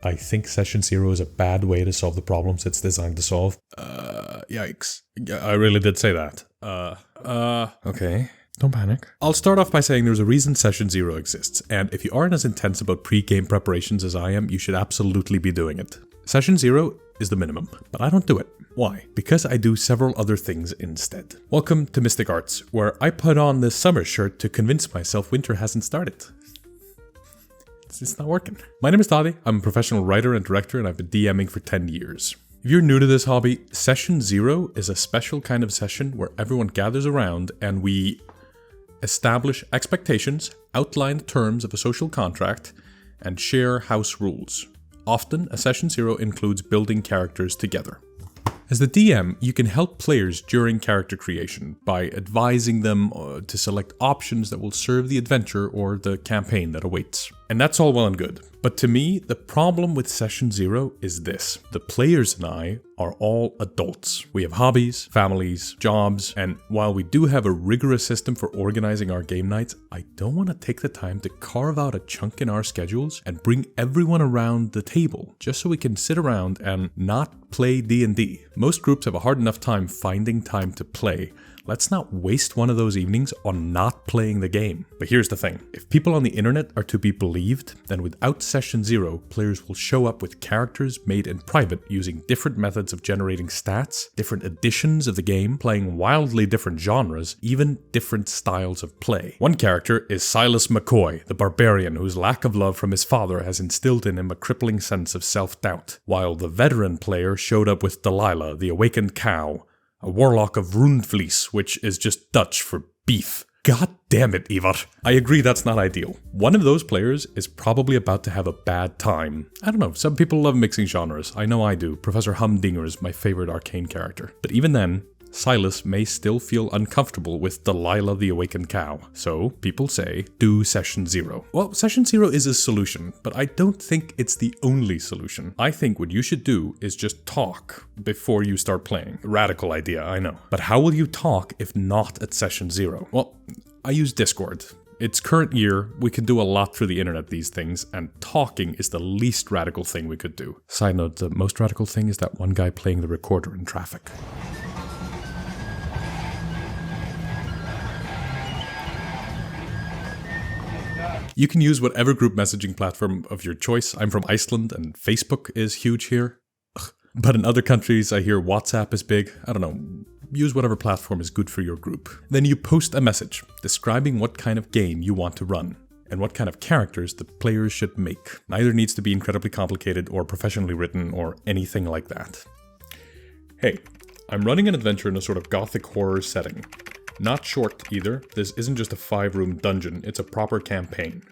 I think session 0 is a bad way to solve the problems it's designed to solve. Yikes. I really did say that. Okay. Don't panic. I'll start off by saying there's a reason session 0 exists, and if you aren't as intense about pre-game preparations as I am, you should absolutely be doing it. Session 0 is the minimum, but I don't do it. Why? Because I do several other things instead. Welcome to Mystic Arts, where I put on this summer shirt to convince myself winter hasn't started. It's not working. My name is Daði, I'm a professional writer and director, and I've been DMing for 10 years. If you're new to this hobby, Session 0 is a special kind of session where everyone gathers around and we establish expectations, outline the terms of a social contract, and share house rules. Often, a Session 0 includes building characters together. As the DM, you can help players during character creation by advising them to select options that will serve the adventure or the campaign that awaits. And that's all well and good. But to me, the problem with Session 0 is this. The players and I are all adults. We have hobbies, families, jobs, and while we do have a rigorous system for organizing our game nights, I don't want to take the time to carve out a chunk in our schedules and bring everyone around the table just so we can sit around and not play D&D. Most groups have a hard enough time finding time to play. Let's not waste one of those evenings on not playing the game. But here's the thing. If people on the internet are to be believed, then without Session 0, players will show up with characters made in private using different methods of generating stats, different editions of the game, playing wildly different genres, even different styles of play. One character is Silas McCoy, the barbarian whose lack of love from his father has instilled in him a crippling sense of self-doubt, while the veteran player showed up with Delilah, the awakened cow, a warlock of Rundvlies, which is just Dutch for beef. God damn it, Ivar. I agree that's not ideal. One of those players is probably about to have a bad time. I don't know, some people love mixing genres. I know I do. Professor Humdinger is my favorite arcane character. But even then, Silas may still feel uncomfortable with Delilah the Awakened Cow. So, people say, do Session 0. Well, Session 0 is a solution, but I don't think it's the only solution. I think what you should do is just talk before you start playing. Radical idea, I know. But how will you talk if not at Session 0? Well, I use Discord. It's current year, we can do a lot through the internet these things, and talking is the least radical thing we could do. Side note, the most radical thing is that one guy playing the recorder in traffic. You can use whatever group messaging platform of your choice. I'm from Iceland and Facebook is huge here. But in other countries, I hear WhatsApp is big. I don't know. Use whatever platform is good for your group. Then you post a message describing what kind of game you want to run and what kind of characters the players should make. Neither needs to be incredibly complicated or professionally written or anything like that. Hey, I'm running an adventure in a sort of gothic horror setting. Not short either, this isn't just a 5-room dungeon, it's a proper campaign.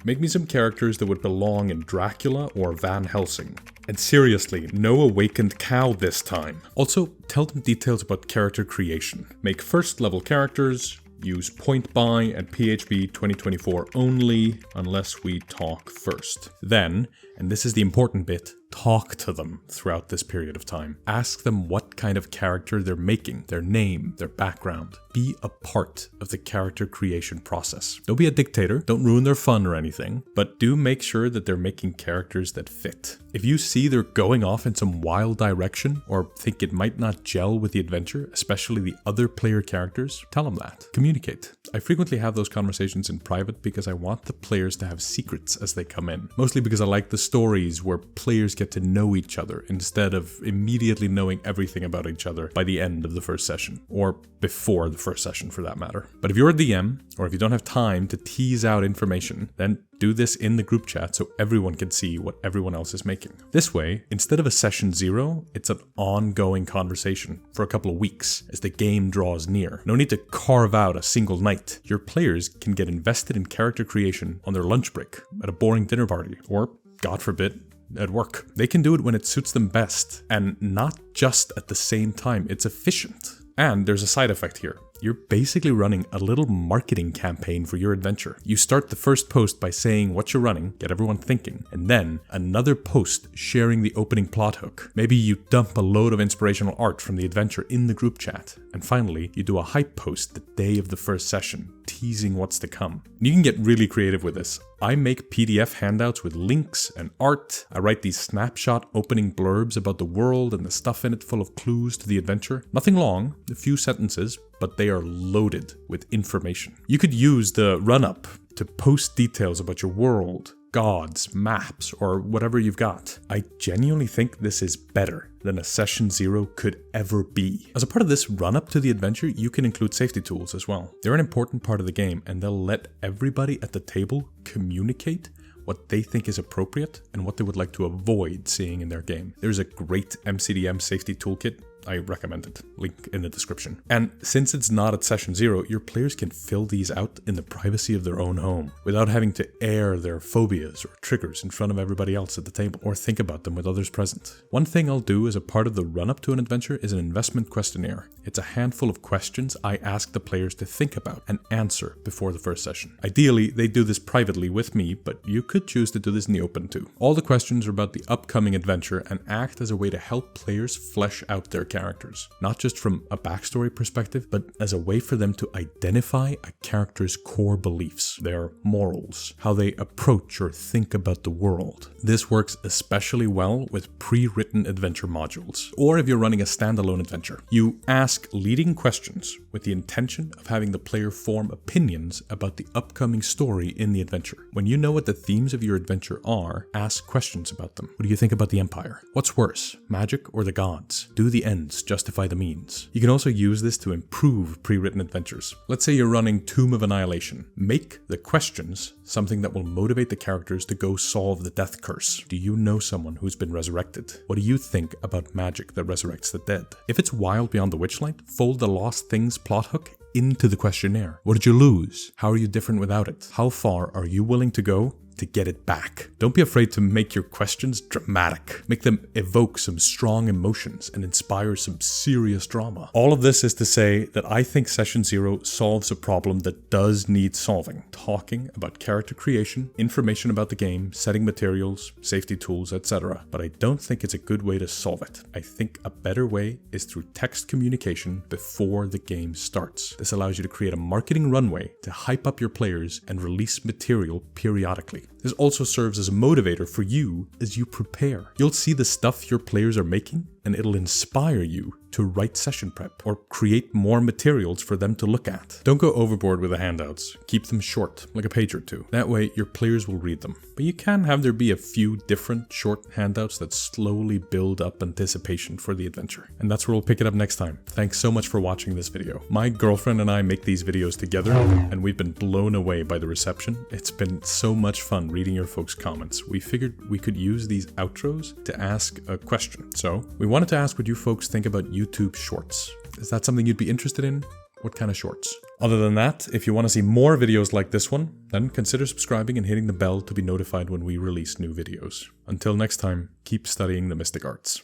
Make me some characters that would belong in Dracula or Van Helsing. And seriously, no awakened cow this time. Also, tell them details about character creation. Make first level characters, use point buy and PHB 2024 only unless we talk first. Then, and this is the important bit, talk to them throughout this period of time. Ask them what kind of character they're making, their name, their background. Be a part of the character creation process. Don't be a dictator, don't ruin their fun or anything, but do make sure that they're making characters that fit. If you see they're going off in some wild direction or think it might not gel with the adventure, especially the other player characters, tell them that. Communicate. I frequently have those conversations in private because I want the players to have secrets as they come in. Mostly because I like the stories where players get to know each other instead of immediately knowing everything about each other by the end of the first session, or before the first session for that matter. But if you're a DM, or if you don't have time to tease out information, then do this in the group chat so everyone can see what everyone else is making. This way, instead of a Session 0, it's an ongoing conversation for a couple of weeks as the game draws near. No need to carve out a single night. Your players can get invested in character creation on their lunch break, at a boring dinner party, or, God forbid, at work. They can do it when it suits them best, and not just at the same time. It's efficient. And there's a side effect here. You're basically running a little marketing campaign for your adventure. You start the first post by saying what you're running, get everyone thinking, and then another post sharing the opening plot hook. Maybe you dump a load of inspirational art from the adventure in the group chat. And finally, you do a hype post the day of the first session, teasing what's to come. And you can get really creative with this. I make PDF handouts with links and art. I write these snapshot opening blurbs about the world and the stuff in it full of clues to the adventure. Nothing long, a few sentences, but they are loaded with information. You could use the run-up to post details about your world, gods, maps, or whatever you've got. I genuinely think this is better than a session 0 could ever be. As a part of this run-up to the adventure, you can include safety tools as well. They're an important part of the game, and they'll let everybody at the table communicate what they think is appropriate and what they would like to avoid seeing in their game. There's a great MCDM safety toolkit. I recommend it. Link in the description. And since it's not at session 0, your players can fill these out in the privacy of their own home without having to air their phobias or triggers in front of everybody else at the table or think about them with others present. One thing I'll do as a part of the run-up to an adventure is an investment questionnaire. It's a handful of questions I ask the players to think about and answer before the first session. Ideally, they do this privately with me, but you could choose to do this in the open too. All the questions are about the upcoming adventure and act as a way to help players flesh out their characters, not just from a backstory perspective, but as a way for them to identify a character's core beliefs, their morals, how they approach or think about the world. This works especially well with pre-written adventure modules, or if you're running a standalone adventure. You ask leading questions with the intention of having the player form opinions about the upcoming story in the adventure. When you know what the themes of your adventure are, ask questions about them. What do you think about the Empire? What's worse, magic or the gods? Do the ends justify the means? You can also use this to improve pre-written adventures. Let's say you're running Tomb of Annihilation. Make the questions something that will motivate the characters to go solve the death curse. Do you know someone who's been resurrected? What do you think about magic that resurrects the dead? If it's Wild Beyond the Witchlight, fold the Lost Things plot hook into the questionnaire. What did you lose? How are you different without it? How far are you willing to go to get it back? Don't be afraid to make your questions dramatic. Make them evoke some strong emotions and inspire some serious drama. All of this is to say that I think Session 0 solves a problem that does need solving. Talking about character creation, information about the game, setting materials, safety tools, etc. But I don't think it's a good way to solve it. I think a better way is through text communication before the game starts. This allows you to create a marketing runway to hype up your players and release material periodically. This also serves as a motivator for you as you prepare. You'll see the stuff your players are making, and it'll inspire you to write session prep or create more materials for them to look at. Don't go overboard with the handouts. Keep them short, like a page or two. That way your players will read them. But you can have there be a few different short handouts that slowly build up anticipation for the adventure. And that's where we'll pick it up next time. Thanks so much for watching this video. My girlfriend and I make these videos together, and we've been blown away by the reception. It's been so much fun reading your folks' comments. We figured we could use these outros to ask a question. So we wanted to ask what you folks think about YouTube Shorts. Is that something you'd be interested in? What kind of shorts? Other than that, if you want to see more videos like this one, then consider subscribing and hitting the bell to be notified when we release new videos. Until next time, keep studying the mystic arts.